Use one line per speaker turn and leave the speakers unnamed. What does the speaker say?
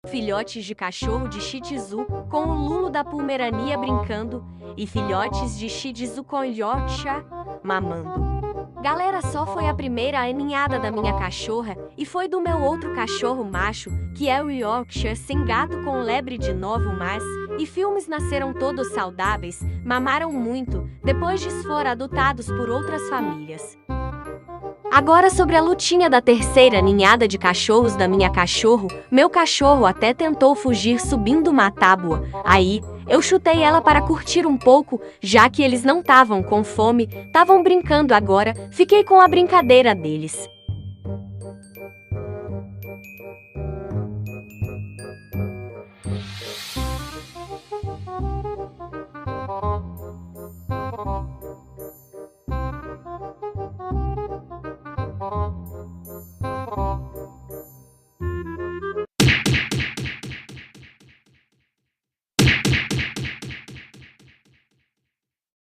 Filhotes de cachorro de Shih Tzu com o Lulu da Pomerania brincando e filhotes de Shih Tzu com Yorkshire mamando. Galera, só foi a primeira ninhada da minha cachorra e foi do meu outro cachorro macho, que é o Yorkshire sem gato com lebre de novo mas, e filmes nasceram todos saudáveis, mamaram muito, depois foram adotados por outras famílias. Agora sobre a lutinha da terceira ninhada de cachorros da minha cachorro, meu cachorro até tentou fugir subindo uma tábua, aí eu chutei ela para curtir um pouco, já que eles não estavam com fome, estavam brincando agora, fiquei com a brincadeira deles.